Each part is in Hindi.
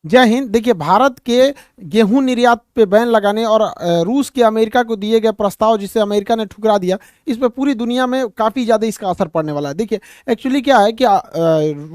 जय हिंद। देखिए, भारत के गेहूं निर्यात पे बैन लगाने और रूस के अमेरिका को दिए गए प्रस्ताव जिसे अमेरिका ने ठुकरा दिया, इस पे पूरी दुनिया में काफ़ी ज़्यादा इसका असर पड़ने वाला है। देखिए, एक्चुअली क्या है कि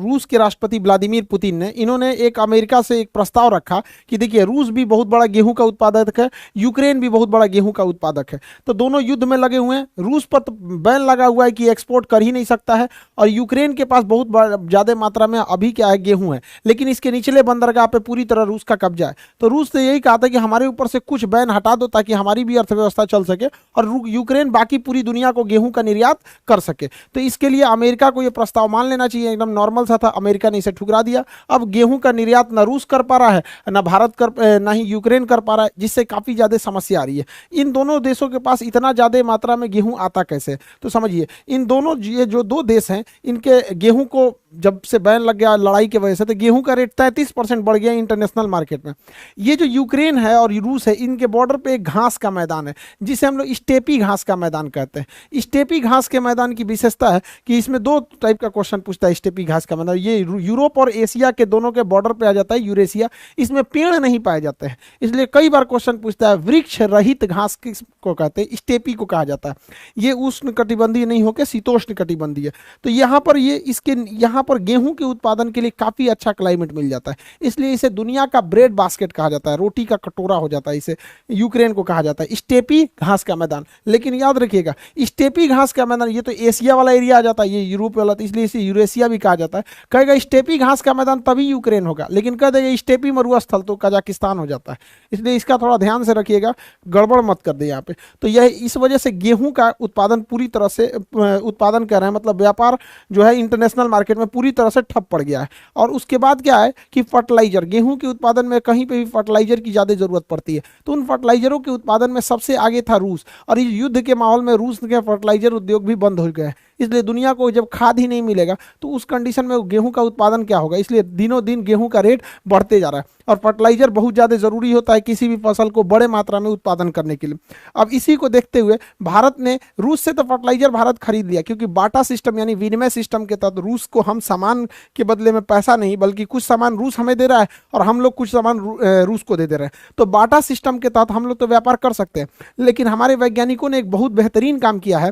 रूस के राष्ट्रपति व्लादिमीर पुतिन ने इन्होंने एक अमेरिका से एक प्रस्ताव रखा कि देखिए, रूस भी बहुत बड़ा गेहूं का उत्पादक है, यूक्रेन भी बहुत बड़ा गेहूं का उत्पादक है, तो दोनों युद्ध में लगे हुए हैं। रूस पर तो बैन लगा हुआ है कि एक्सपोर्ट कर ही नहीं सकता है, और यूक्रेन के पास बहुत ज़्यादा मात्रा में अभी क्या है, गेहूं है, लेकिन इसके निचले बंदरगाह पे पूरी तरह रूस का कब्जा है। तो रूस ने यही कहा था कि हमारे ऊपर से कुछ बैन हटा दो ताकि हमारी भी अर्थव्यवस्था चल सके और यूक्रेन बाकी पूरी दुनिया को गेहूं का निर्यात कर सके। तो इसके लिए अमेरिका को यह प्रस्ताव मान लेना चाहिए, एकदम नॉर्मल सा था, अमेरिका ने इसे ठुकरा दिया। अब गेहूं का निर्यात ना रूस कर पा रहा है, ना भारत कर, ना ही यूक्रेन कर पा रहा है, जिससे काफी ज्यादा समस्या आ रही है। इन दोनों देशों के पास इतना ज्यादा मात्रा में गेहूं आता कैसे? तो समझिए, इन दोनों ये जो दो देश हैं, इनके गेहूं को जब से बैन लग गया लड़ाई की वजह से, तो गेहूं का रेट 33% बढ़ गया इंटरनेशनल मार्केट में। ये जो यूक्रेन है और रूस है, इनके बॉर्डर पे एक घास का मैदान है जिसे हम लोग स्टेपी घास का मैदान कहते हैं। स्टेपी घास के मैदान की विशेषता है कि इसमें दो टाइप का क्वेश्चन पूछता है। स्टेपी घास का मैदान ये यूरोप और एशिया के दोनों के बॉर्डर पे आ जाता है, यूरेशिया। इसमें पेड़ नहीं पाए जाते हैं, इसलिए कई बार क्वेश्चन पूछता है वृक्ष रहित घास किसको कहते हैं? स्टेपी को कहा जाता है। ये उष्ण कटिबंधीय नहीं होकर शीतोष्ण कटिबंधीय। तो यहाँ पर ये इसके यहाँ पर गेहूं के उत्पादन के लिए काफी अच्छा क्लाइमेट मिल जाता है, इसलिए इसे दुनिया का ब्रेड बास्केट कहा जाता है, रोटी का कटोरा हो जाता है। इसे यूक्रेन को कहा जाता है स्टेपी घास का मैदान। लेकिन याद रखिएगा, स्टेपी घास का मैदान ये तो एशिया वाला एरिया आ जाता है, ये यूरोप वाला, तो इसलिए इसे यूरेशिया भी कहा जाता है। कहेगा स्टेपी घास का मैदान तभी यूक्रेन होगा, लेकिन कह देगा स्टेपी मरुआ स्थल तो कजाकिस्तान हो जाता है। इसलिए इसका थोड़ा ध्यान से रखिएगा, गड़बड़ मत कर दे यहाँ पे। तो यह इस वजह से गेहूं का उत्पादन पूरी तरह से उत्पादन कर रहे हैं, मतलब व्यापार जो है इंटरनेशनल मार्केट में पूरी तरह से ठप पड़ गया है। और उसके बाद क्या है कि फर्टिलाइजर, गेहूं के उत्पादन में कहीं पे भी फर्टिलाइजर की ज़्यादा जरूरत पड़ती है, तो उन फर्टिलाइजरों के उत्पादन में सबसे आगे था रूस। और इस युद्ध के माहौल में रूस के फर्टिलाइजर उद्योग भी बंद हो गए हैं, इसलिए दुनिया को जब खाद ही नहीं मिलेगा तो उस कंडीशन में गेहूं का उत्पादन क्या होगा? इसलिए दिनों दिन गेहूं का रेट बढ़ते जा रहा है। और फर्टिलाइजर बहुत ज़्यादा जरूरी होता है किसी भी फसल को बड़े मात्रा में उत्पादन करने के लिए। अब इसी को देखते हुए भारत ने रूस से तो फर्टिलाइजर भारत खरीद लिया, क्योंकि बाटा सिस्टम यानी विनिमय सिस्टम के तहत रूस को हम सामान के बदले में पैसा नहीं, बल्कि कुछ सामान रूस हमें दे रहा है और हम लोग कुछ सामान रूस को दे रहे हैं। तो बाटा सिस्टम के तहत हम लोग तो व्यापार कर सकते हैं। लेकिन हमारे वैज्ञानिकों ने एक बहुत बेहतरीन काम किया है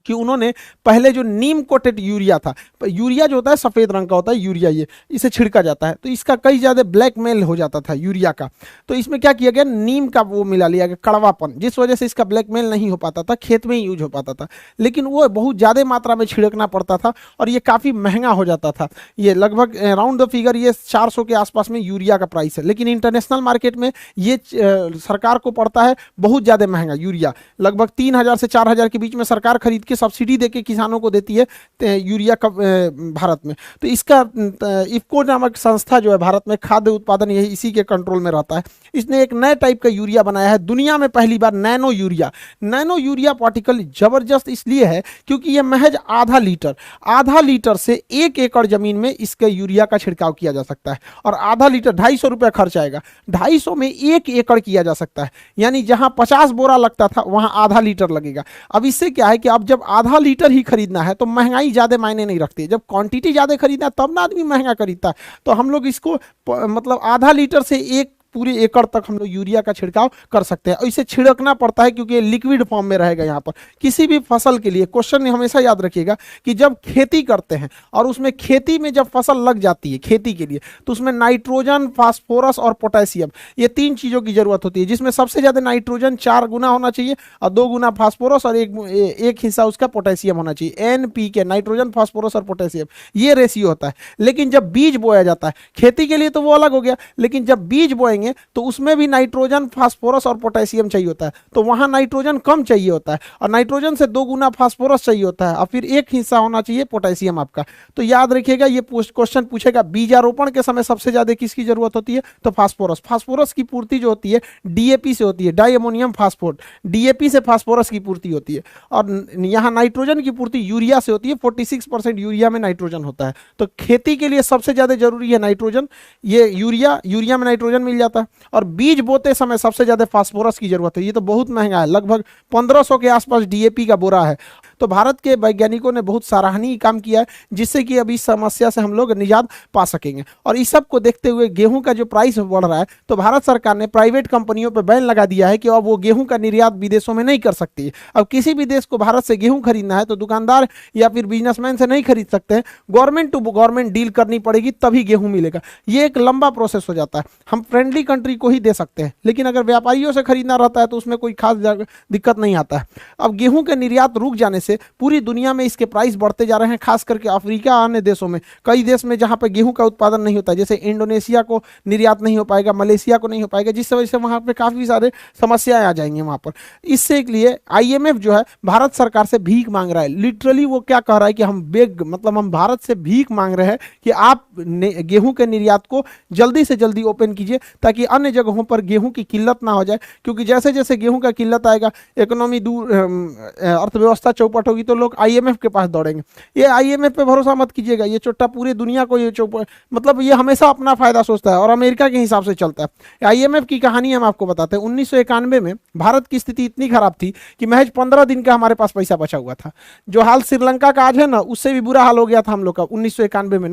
कि उन्होंने पहले जो नीम कोटेड यूरिया था, यूरिया जो होता है सफ़ेद रंग का होता है यूरिया, ये इसे छिड़का जाता है, तो इसका कई ज़्यादा ब्लैक मेल हो जाता था यूरिया का। तो इसमें क्या किया गया, नीम का वो मिला लिया गया, कड़वापन, जिस वजह से इसका ब्लैक मेल नहीं हो पाता था, खेत में ही यूज हो पाता था। लेकिन वो बहुत ज़्यादा मात्रा में छिड़कना पड़ता था और ये काफ़ी महंगा हो जाता था। ये लगभग राउंड द फिगर ये 400 के आसपास में यूरिया का प्राइस है। लेकिन इंटरनेशनल मार्केट में ये सरकार को पड़ता है बहुत ज़्यादा महंगा यूरिया, लगभग 3000 से 4000 के बीच में सरकार खरीद के सब्सिडी देके किसानों को देती है यूरिया का भारत में। तो इसका इफको नामक संस्था जो है भारत में खाद्य उत्पादन यही इसी के कंट्रोल में रहता है। इसने एक नए टाइप का यूरिया बनाया है, दुनिया में पहली बार nano urea. Nano urea particle जबरदस्त इसलिए है क्योंकि यह महज आधा लीटर से 1 एकड़ जमीन में इसके यूरिया का छिड़काव किया जा सकता है। और आधा लीटर 250 रुपये खर्च आएगा, 250 में 1 एकड़ किया जा सकता है। यानी जहां 50 बोरा लगता था वहां आधा लीटर लगेगा। अब इससे क्या है कि अब जब आधा लीटर ही खरीदना है तो महंगाई ज़्यादा मायने नहीं रखती है, जब क्वांटिटी ज़्यादा खरीदना है तब ना आदमी महंगा खरीदता है। तो हम लोग इसको मतलब आधा लीटर से 1 पूरे एकड़ तक हम लोग यूरिया का छिड़काव कर सकते हैं। और इसे छिड़कना पड़ता है क्योंकि ये लिक्विड फॉर्म में रहेगा। यहाँ पर किसी भी फसल के लिए क्वेश्चन हमेशा याद रखिएगा कि जब खेती करते हैं और उसमें खेती में जब फसल लग जाती है खेती के लिए, तो उसमें नाइट्रोजन, फास्फोरस और पोटेशियम, ये 3 चीज़ों की जरूरत होती है, जिसमें सबसे ज़्यादा नाइट्रोजन 4 गुना होना चाहिए और 2 गुना फास्फोरस और एक हिस्सा उसका पोटेशियम होना चाहिए। NPK, नाइट्रोजन, फास्फोरस और पोटेशियम, ये रेशियो होता है। लेकिन जब बीज बोया जाता है खेती के लिए तो वो अलग हो गया, लेकिन जब बीज बोएंगे तो उसमें भी नाइट्रोजन, फास्फोरस और पोटेशियम चाहिए होता है। तो वहां नाइट्रोजन कम चाहिए होता है और नाइट्रोजन से 2 गुना फास्फोरस चाहिए होता है और फिर 1 हिस्सा होना चाहिए पोटेशियम आपका। तो याद रखिएगा, ये क्वेश्चन पूछेगा बीजारोपण के समय सबसे ज्यादा किसकी जरूरत होती है? तो फास्फोरस। फास्फोरस की पूर्ति जो होती है DAP से होती है, डाई अमोनियम फास्फोट। DAP से फास्फोरस की पूर्ति होती है। और यहाँ नाइट्रोजन की पूर्ति यूरिया से होती है, 46% यूरिया में नाइट्रोजन होता है। तो खेती के लिए सबसे ज्यादा जरूरी है नाइट्रोजन। ये यूरिया में नाइट्रोजन मिल जाता है जाता है। और बीज बोते समय सबसे ज्यादा फास्फोरस की जरूरत है, ये तो बहुत महंगा है, लगभग 1500 के आसपास डीएपी का बोरा है। तो भारत के वैज्ञानिकों ने बहुत सराहनीय काम किया है, जिससे कि अभी इस समस्या से हम लोग निजात पा सकेंगे। और इस सब को देखते हुए गेहूं का जो प्राइस बढ़ रहा है, तो भारत सरकार ने प्राइवेट कंपनियों पर बैन लगा दिया है कि अब वो गेहूं का निर्यात विदेशों में नहीं कर सकती। अब किसी भी देश को भारत से गेहूं खरीदना है तो दुकानदार या फिर बिजनेसमैन से नहीं खरीद सकते हैं, गवर्नमेंट टू गवर्नमेंट डील करनी पड़ेगी तभी गेहूं मिलेगा। ये एक लंबा प्रोसेस हो जाता है। हम फ्रेंडली कंट्री को ही दे सकते हैं, लेकिन अगर व्यापारियों से खरीदना रहता है तो उसमें कोई खास दिक्कत नहीं आता है। अब गेहूं के निर्यात रुक जाने से पूरी दुनिया में इसके प्राइस बढ़ते जा रहे हैं, खास करके अफ्रीका अन्य देशों में, कई देश में जहां पर गेहूं का उत्पादन नहीं होता है, जैसे इंडोनेशिया को निर्यात नहीं हो पाएगा, मलेशिया को नहीं हो पाएगा, जिस वजह से वहां पे काफी सारे समस्याएं आ जाएंगी वहां पर। इससे के लिए आईएमएफ जो है भारत सरकार से भीख मांग रहा है। लिटरली वो क्या कह रहा है कि हम भारत से भीख मांग रहे हैं कि आप गेहूं के निर्यात को जल्दी से जल्दी ओपन कीजिए, ताकि अन्य जगहों पर गेहूं की किल्लत ना हो जाए। क्योंकि जैसे जैसे गेहूं का किल्लत आएगा, इकोनॉमी दूर, अर्थव्यवस्था चौपट होगी, तो लोग आईएमएफ के पास दौड़ेंगे। ये आईएमएफ पे भरोसा मत कीजिएगा, ये चोट्टा पूरी दुनिया को ये मतलब ये हमेशा अपना फायदा सोचता है और अमेरिका के हिसाब से चलता है। आईएमएफ की कहानी हम आपको बताते हैं। 1991 में भारत की स्थिति इतनी खराब थी कि महज 15 दिन का हमारे पास पैसा बचा हुआ था। जो हाल श्रीलंका का आज है ना, उससे भी बुरा हाल हो गया था हम लोग का 1991 में,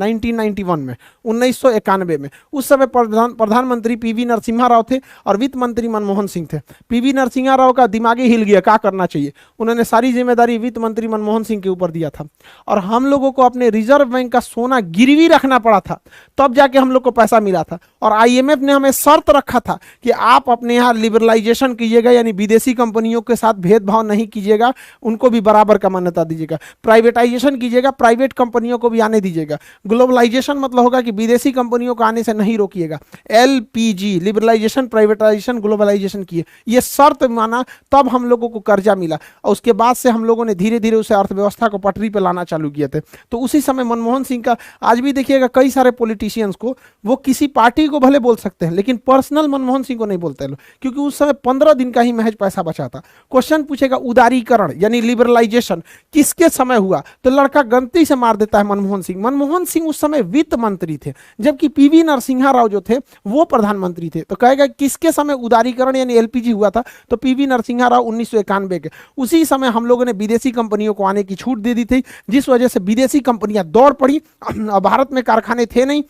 1991 में। उस समय प्रधानमंत्री पीवी नरसिम्हा राव थे और वित्त मंत्री मनमोहन सिंह थे। पीवी नरसिम्हा राव का दिमाग ही हिल गया, क्या करना चाहिए। उन्होंने सारी जिम्मेदारी वित्त मंत्री मनमोहन सिंह के ऊपर दिया था और हम लोगों को अपने रिजर्व बैंक का सोना गिरवी रखना पड़ा था, तब जाके हम लोग को पैसा मिला था। और आईएमएफ ने हमें शर्त रखा था कि आप अपने यहाँ लिबरलाइजेशन कीजिएगा, यानी विदेशी कंपनियों के साथ भेदभाव नहीं कीजिएगा, उनको भी बराबर का मान्यता दीजिएगा। प्राइवेटाइजेशन कीजिएगा, प्राइवेट कंपनियों को भी आने दीजिएगा। ग्लोबलाइजेशन मतलब होगा कि विदेशी कंपनियों को आने से नहीं रोकिएगा। एलपीजी, लिबरलाइजेशन, प्राइवेटाइजेशन, ग्लोबलाइजेशन किए, ये शर्त माना, तब हम लोगों को कर्जा मिला। और उसके बाद से हम लोगों ने धीरे धीरे उसे अर्थव्यवस्था को पटरी पर लाना चालू किए थे। तो उसी समय मनमोहन सिंह का, आज भी देखिएगा कई सारे पॉलिटिशियंस को, वो किसी पार्टी को भले बोल सकते हैं, लेकिन पर्सनल मनमोहन सिंह को नहीं बोलते लोग, क्योंकि उस समय 15 दिन का ही महज पैसा बचा था। क्वेश्चन पूछेगा उदारीकरण यानी लिबरलाइजेशन किसके समय हुआ, तो लड़का गलती से मार देता है मनमोहन सिंह। मनमोहन सिंह उस समय वित्त मंत्री थे, जबकि पीवी नरसिम्हा राव जो थे वो प्रधानमंत्री थे। तो कहेगा किसके समय उदारीकरण यानी एलपीजी हुआ था, तो पीवी नरसिम्हा राव 1991 के। उसी समय हम लोगों ने विदेशी कंपनियों को आने की छूट दे दी थी, जिस वजह से विदेशी कंपनियां दौड़ पड़ी। भारत में कारखाने थे नहीं।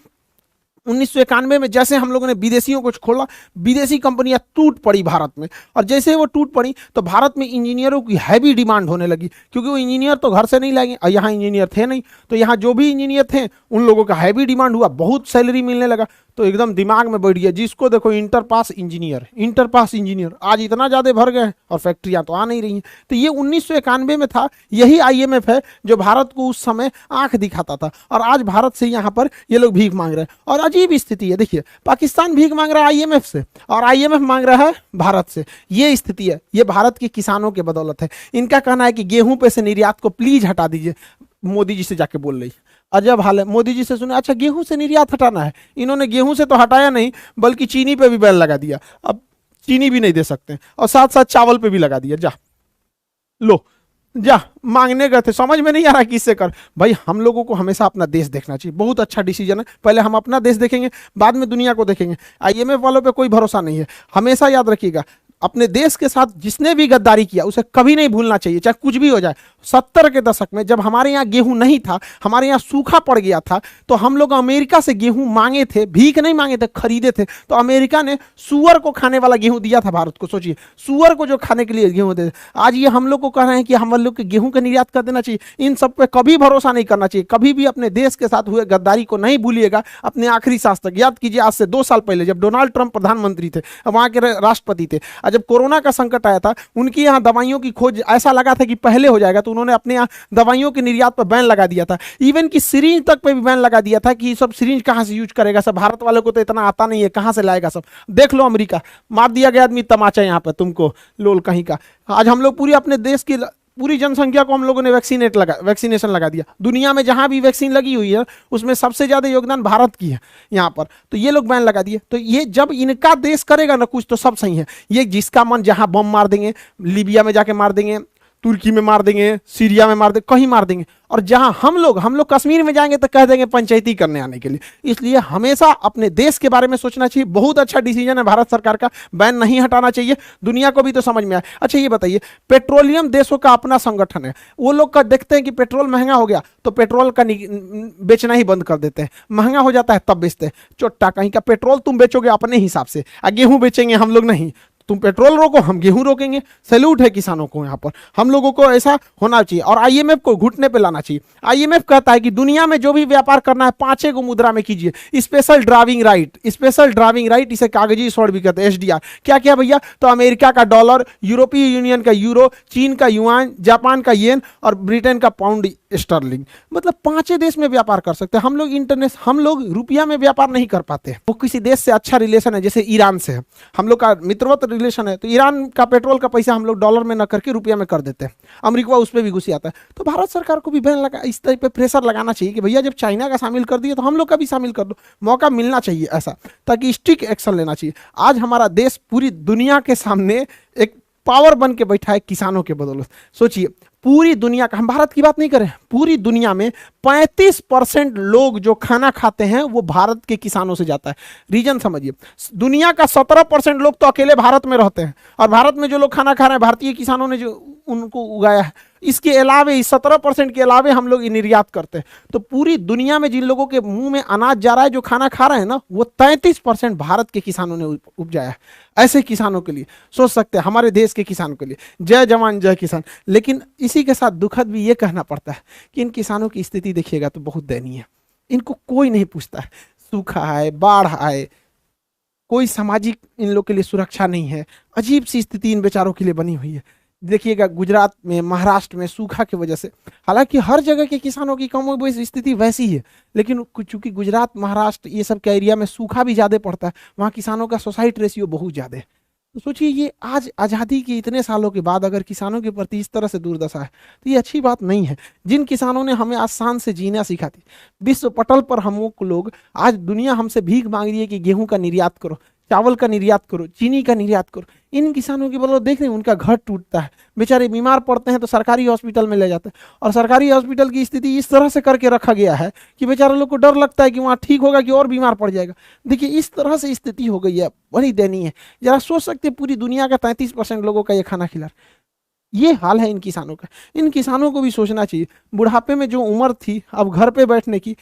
1991 में जैसे हम लोगों ने विदेशियों को खोला, विदेशी कंपनियां टूट पड़ी भारत में। और जैसे वो टूट पड़ी तो भारत में इंजीनियरों की हैवी डिमांड होने लगी, क्योंकि वो इंजीनियर तो घर से नहीं लाएंगे, और यहाँ इंजीनियर थे नहीं, तो यहाँ जो भी इंजीनियर थे उन लोगों का हैवी डिमांड हुआ, बहुत सैलरी मिलने लगा। तो एकदम दिमाग में बैठ गया, जिसको देखो इंटर पास इंजीनियर आज इतना ज़्यादा भर गए और फैक्ट्रियाँ तो आ नहीं रही हैं। तो ये 1991 में था। यही आईएमएफ है जो भारत को उस समय आंख दिखाता था, और आज भारत से यहाँ पर ये लोग भीख मांग रहे हैं। और अजीब स्थिति है, देखिए पाकिस्तान भीख मांग रहा है आईएमएफ से और आईएमएफ मांग रहा है भारत से। ये स्थिति है, ये भारत के किसानों के बदौलत है। इनका कहना है कि गेहूं पे से निर्यात को प्लीज हटा दीजिए। मोदी जी से जाके बोल रही, अजब हाल है। मोदी जी से सुने, अच्छा गेहूं से निर्यात हटाना है। इन्होंने गेहूं से तो हटाया नहीं, बल्कि चीनी पे भी बैन लगा दिया। अब चीनी भी नहीं दे सकते, और साथ साथ चावल पे भी लगा दिया। जा लो, जा मांगने गए थे, समझ में नहीं आ रहा किससे कर। भाई हम लोगों को हमेशा अपना देश देखना चाहिए, बहुत अच्छा डिसीजन है। पहले हम अपना देश देखेंगे, बाद में दुनिया को देखेंगे। आईएमएफ वालों पे कोई भरोसा नहीं है। हमेशा याद रखिएगा, अपने देश के साथ जिसने भी गद्दारी किया उसे कभी नहीं भूलना चाहिए, चाहे कुछ भी हो जाए। 70 के दशक में जब हमारे यहाँ गेहूं नहीं था, हमारे यहाँ सूखा पड़ गया था, तो हम लोग अमेरिका से गेहूं मांगे थे, भीख नहीं मांगे थे, खरीदे थे। तो अमेरिका ने सुअर को खाने वाला गेहूं दिया था भारत को। सोचिए, सुअर को जो खाने के लिए गेहूं दे। आज ये हम लोग को कह रहे हैं कि हम लोग के गेहूं का निर्यात कर देना चाहिए। इन सब पे कभी भरोसा नहीं करना चाहिए। कभी भी अपने देश के साथ हुए गद्दारी को नहीं भूलिएगा, अपने आखिरी सांस तक। याद कीजिए, आज से 2 साल पहले जब डोनाल्ड ट्रंप प्रधानमंत्री थे, वहां के राष्ट्रपति थे, जब कोरोना का संकट आया था, उनके यहाँ दवाइयों की खोज ऐसा लगा था कि पहले हो जाएगा, तो उन्होंने अपने यहाँ दवाइयों के निर्यात पर बैन लगा दिया था। इवन कि सिरिंज तक पे भी बैन लगा दिया था कि सब सिरिंज कहां से यूज करेगा, सब भारत वालों को तो इतना आता नहीं है, कहां से लाएगा सब। देख लो अमेरिका, मार दिया गया आदमी तमाचा यहाँ पे तुमको, लोल कहीं का। आज हम लोग पूरी अपने देश की पूरी जनसंख्या को हम लोगों ने वैक्सीनेशन लगा दिया। दुनिया में जहां भी वैक्सीन लगी हुई है उसमें सबसे ज्यादा योगदान भारत की है यहाँ पर। तो ये लोग बैन लगा दिए। तो ये जब इनका देश करेगा ना कुछ, तो सब सही है। ये जिसका मन जहां बम मार देंगे, लीबिया में जाके मार देंगे, तुर्की में मार देंगे, सीरिया में मार देंगे, कहीं मार देंगे। और जहां हम लोग कश्मीर में जाएंगे तो कह देंगे पंचायती करने आने के लिए। इसलिए हमेशा अपने देश के बारे में सोचना चाहिए। बहुत अच्छा डिसीजन है भारत सरकार का, बैन नहीं हटाना चाहिए। दुनिया को भी तो समझ में आए। अच्छा ये बताइए, पेट्रोलियम देशों का अपना संगठन है, वो लोग का देखते हैं कि पेट्रोल महंगा हो गया तो पेट्रोल का बेचना ही बंद कर देते हैं। महंगा हो जाता है तब बेचते हैं। चोट्टा कहीं का, पेट्रोल तुम बेचोगे अपने हिसाब से, गेहूं बेचेंगे हम लोग नहीं। तुम पेट्रोल रोको, हम गेहूं रोकेंगे। सैल्यूट है किसानों को। यहाँ पर हम लोगों को ऐसा होना चाहिए और आईएमएफ को घुटने पे लाना चाहिए। आईएमएफ कहता है कि दुनिया में जो भी व्यापार करना है 5 गो मुद्रा में कीजिए। Special driving right, special driving right, इसे कागजी स्वर्ण भी कहते हैं, एसडीआर। क्या क्या भैया? तो अमेरिका का डॉलर, यूरोपीय यूनियन का यूरो, चीन का युआन, जापान का येन और ब्रिटेन का पाउंड स्टर्लिंग। मतलब 5 देश में व्यापार कर सकते हैं हम लोग। हम लोग रुपया में व्यापार नहीं कर पाते। वो किसी देश से अच्छा रिलेशन है, जैसे ईरान से है हम लोग का मित्रवत रिलेशन है, तो ईरान का पेट्रोल का पैसा हम लोग डॉलर में न करके रुपया में कर देते हैं। अमेरिका उस पर भी घुसी आता है। तो भारत सरकार को भी बैन लगा, इस तरह पे प्रेशर लगाना चाहिए कि भैया जब चाइना का शामिल कर दिए तो हम लोग का भी शामिल कर दो। मौका मिलना चाहिए ऐसा, ताकि स्ट्रिक्ट एक्शन लेना चाहिए। आज हमारा देश पूरी दुनिया के सामने एक पावर बन के बैठा है किसानों के बदौलत। सोचिए, पूरी दुनिया का, हम भारत की बात नहीं करें, पूरी दुनिया में 35% लोग जो खाना खाते हैं वो भारत के किसानों से जाता है। रीजन समझिए, दुनिया का 17% लोग तो अकेले भारत में रहते हैं, और भारत में जो लोग खाना खा रहे हैं भारतीय किसानों ने जो उनको उगाया है। इसके अलावे, इस 17% के अलावे हम लोग निर्यात करते हैं। तो पूरी दुनिया में जिन लोगों के मुंह में अनाज जा रहा है, जो खाना खा रहे हैं ना, वो 33% भारत के किसानों ने उपजाया है। ऐसे किसानों के लिए सोच सकते हैं, हमारे देश के किसानों के लिए जय जवान जय किसान। लेकिन इसी के साथ दुखद भी ये कहना पड़ता है कि इन किसानों की स्थिति देखिएगा तो बहुत दयनीय है। इनको कोई नहीं पूछता है। सूखा आए, बाढ़ आए, कोई सामाजिक इन लोग के लिए सुरक्षा नहीं है। अजीब सी स्थिति इन बेचारों के लिए बनी हुई है। देखिएगा गुजरात में, महाराष्ट्र में सूखा की वजह से, हालांकि हर जगह के किसानों की कमोबेश स्थिति वैसी ही है, लेकिन चूंकि गुजरात, महाराष्ट्र ये सब के एरिया में सूखा भी ज़्यादा पड़ता है, वहाँ किसानों का सुसाइड रेशियो बहुत ज़्यादा है। तो सोचिए, ये आज आज़ादी के इतने सालों के बाद अगर किसानों के प्रति इस तरह से दुर्दशा है तो ये अच्छी बात नहीं है। जिन किसानों ने हमें आसान से जीना सिखा दी, विश्व पटल पर हम लोग, आज दुनिया हमसे भीख मांग रही है कि गेहूं का निर्यात करो, चावल का निर्यात करो, चीनी का निर्यात करो। इन किसानों के बदौलत देख रहे हैं उनका घर टूटता है। बेचारे बीमार पड़ते हैं तो सरकारी हॉस्पिटल में ले जाते हैं, और सरकारी हॉस्पिटल की स्थिति इस तरह से करके रखा गया है कि बेचारे लोग को डर लगता है कि वहाँ ठीक होगा कि और बीमार पड़ जाएगा। देखिए, इस तरह से स्थिति हो गई है, बड़ी दयनीय है। जरा सोच सकते हैं, पूरी दुनिया का 33% लोगों का ये खाना खिला, ये हाल है इन किसानों का। इन किसानों को भी सोचना चाहिए। बुढ़ापे में जो उम्र थी अब घर पे बैठने की,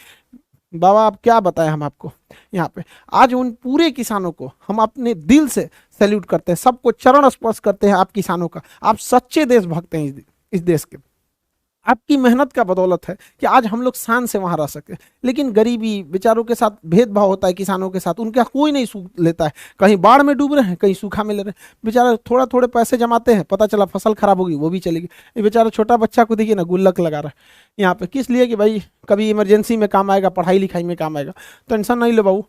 बाबा आप क्या बताएं हम आपको। यहाँ पे आज उन पूरे किसानों को हम अपने दिल से सैल्यूट करते हैं, सबको चरण स्पर्श करते हैं। आप किसानों का, आप सच्चे देशभक्त हैं इस देश के। आपकी मेहनत का बदौलत है कि आज हम लोग शान से वहाँ रह सकते हैं। लेकिन गरीबी, बेचारों के साथ भेदभाव होता है किसानों के साथ, उनका कोई नहीं सूख लेता है। कहीं बाढ़ में डूब रहे हैं, कहीं सूखा में ले रहे हैं। बेचारा थोड़ा थोड़े पैसे जमाते हैं, पता चला फसल खराब होगी, वो भी चलेगी। ये बेचारा छोटा बच्चा को देखिए ना, गुल्लक लगा रहा है यहाँ पे, किस लिए? कि भाई कभी इमरजेंसी में काम आएगा, पढ़ाई लिखाई में काम आएगा। टेंशन नहीं लो बाबू,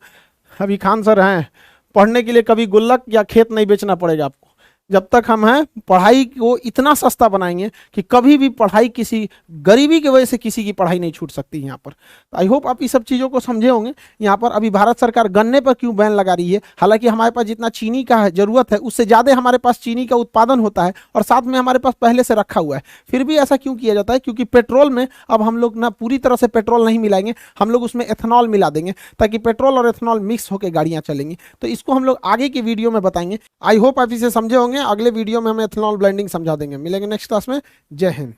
अभी खान सर हैं, पढ़ने के लिए कभी गुल्लक या खेत नहीं बेचना पड़ेगा आपको। जब तक हम हैं, पढ़ाई को इतना सस्ता बनाएंगे कि कभी भी पढ़ाई, किसी गरीबी की वजह से किसी की पढ़ाई नहीं छूट सकती यहाँ पर। आई होप आप इस सब चीज़ों को समझे होंगे। यहाँ पर अभी भारत सरकार गन्ने पर क्यों बैन लगा रही है? हालांकि हमारे पास जितना चीनी का जरूरत है उससे ज़्यादा हमारे पास चीनी का उत्पादन होता है, और साथ में हमारे पास पहले से रखा हुआ है। फिर भी ऐसा क्यों किया जाता है? क्योंकि पेट्रोल में अब हम लोग ना पूरी तरह से पेट्रोल नहीं मिलाएंगे, हम लोग उसमें एथेनॉल मिला देंगे, ताकि पेट्रोल और एथेनॉल मिक्स होकर गाड़ियाँ चलेंगी। तो इसको हम लोग आगे की वीडियो में बताएंगे। आई होप आप इसे समझे होंगे। अगले वीडियो में हम एथेनॉल ब्लेंडिंग समझा देंगे। मिलेंगे नेक्स्ट क्लास में। जय हिंद।